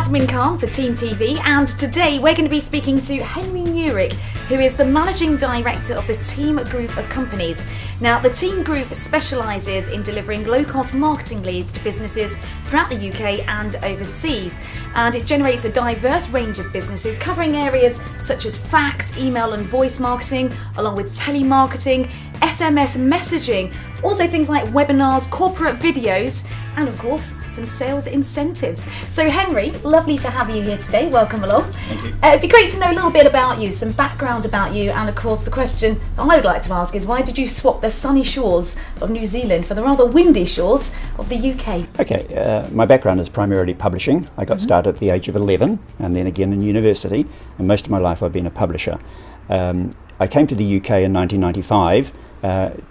Yasmin Khan for Team TV, and today we're going to be speaking to Henry Nurick, who is the Managing Director of the Team Group of companies. Now, the Team Group specialises in delivering low-cost marketing leads to businesses throughout the UK and overseas, and it generates a diverse range of businesses covering areas such as fax, email and voice marketing, along with telemarketing, SMS messaging, also things like webinars, corporate videos, and of course some sales incentives. So Henry, lovely to have you here today. Welcome along. Thank you. It'd be great to know a little bit about you, some background about you, and of course the question that I would like to ask is, why did you swap the sunny shores of New Zealand for the rather windy shores of the UK? Okay, my background is primarily publishing. I got started at the age of 11 and then again in university, and most of my life I've been a publisher. I came to the UK in 1995 not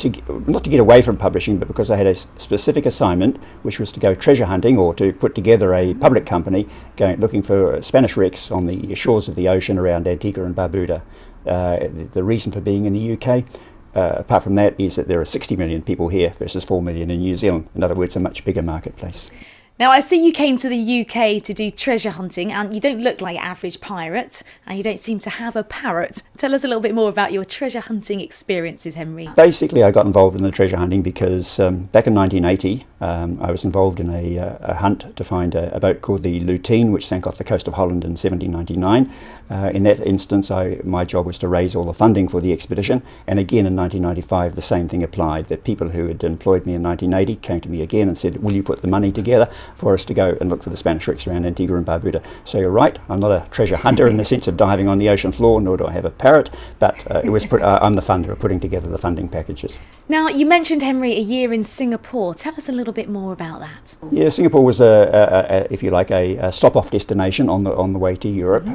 to get away from publishing, but because I had a specific assignment, which was to go treasure hunting or to put together a public company looking for Spanish wrecks on the shores of the ocean around Antigua and Barbuda. The reason for being in the UK, apart from that, is that there are 60 million people here versus 4 million in New Zealand. In other words, a much bigger marketplace. Now, I see you came to the UK to do treasure hunting, and you don't look like your average pirate, and you don't seem to have a parrot. Tell us a little bit more about your treasure hunting experiences, Henry. Basically, I got involved in the treasure hunting because back in 1980, I was involved in a hunt to find a boat called the Lutine, which sank off the coast of Holland in 1799. In that instance, my job was to raise all the funding for the expedition, and again in 1995, the same thing applied. The people who had employed me in 1980 came to me again and said, will you put the money together for us to go and look for the Spanish wrecks around Antigua and Barbuda? So you're right, I'm not a treasure hunter in the sense of diving on the ocean floor, nor do I have a parrot, but I'm the funder of putting together the funding packages. Now, you mentioned, Henry, a year in Singapore. Tell us a little bit more about that. Yeah, Singapore was if you like, a stop-off destination on the way to Europe.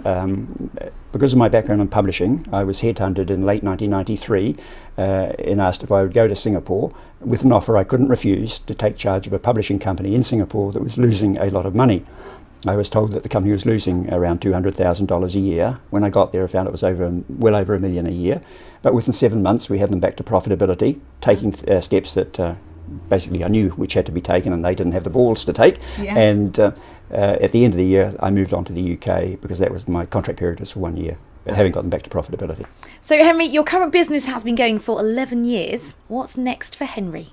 Because of my background in publishing, I was headhunted in late 1993 and asked if I would go to Singapore with an offer I couldn't refuse to take charge of a publishing company in Singapore that was losing a lot of money. I was told that the company was losing around $200,000 a year. When I got there, I found it was well over $1 million a year. But within 7 months, we had them back to profitability, taking steps that basically I knew which had to be taken and they didn't have the balls to take. Yeah. And at the end of the year, I moved on to the UK because that was my contract period was for 1 year, but having gotten back to profitability. So Henry, your current business has been going for 11 years. What's next for Henry?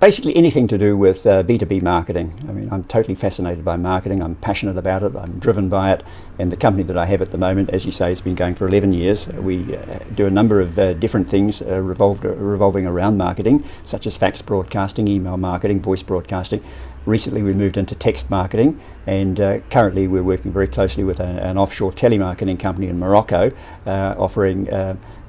Basically anything to do with B2B marketing. I mean, I'm totally fascinated by marketing. I'm passionate about it. I'm driven by it. And the company that I have at the moment, as you say, has been going for 11 years. We do a number of different things revolving around marketing, such as fax broadcasting, email marketing, voice broadcasting. Recently we moved into text marketing, and currently we're working very closely with an offshore telemarketing company in Morocco, offering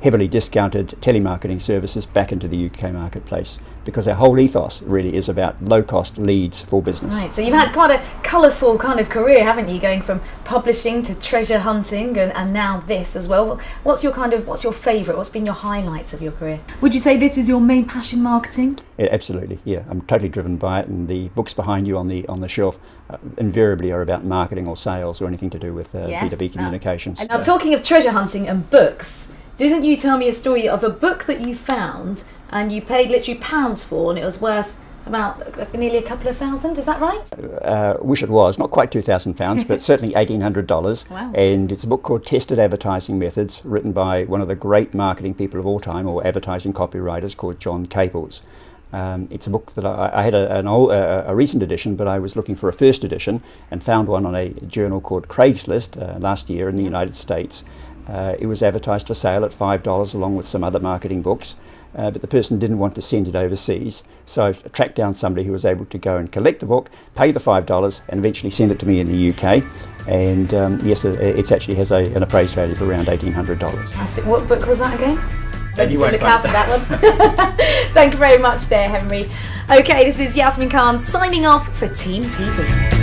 heavily discounted telemarketing services back into the UK marketplace, because our whole ethos really is about low-cost leads for business. Right, so you've had quite a colourful kind of career, haven't you, going from publishing to treasure hunting and now this as well. What's your favourite? What's been your highlights of your career? Would you say this is your main passion, marketing? Yeah, absolutely, yeah. I'm totally driven by it, and the books behind you on the shelf invariably are about marketing or sales or anything to do with B2B communications. And now, talking of treasure hunting and books, didn't you tell me a story of a book that you found and you paid literally pounds for, and it was worth about nearly a couple of thousand? Is that right? Wish it was. Not quite £2,000, but certainly $1,800. Wow. And it's a book called Tested Advertising Methods, written by one of the great marketing people of all time, or advertising copywriters, called John Caples. It's a book that I had a recent edition, but I was looking for a first edition and found one on a journal called Craigslist last year in the United States. It was advertised for sale at $5 along with some other marketing books, but the person didn't want to send it overseas, so I tracked down somebody who was able to go and collect the book, pay the $5 and eventually send it to me in the UK. And yes, it actually has an appraised value of around $1,800. Fantastic. What book was that again? And you won't look out for that one. Thank you very much there, Henry. Okay, this is Yasmin Khan signing off for Team TV.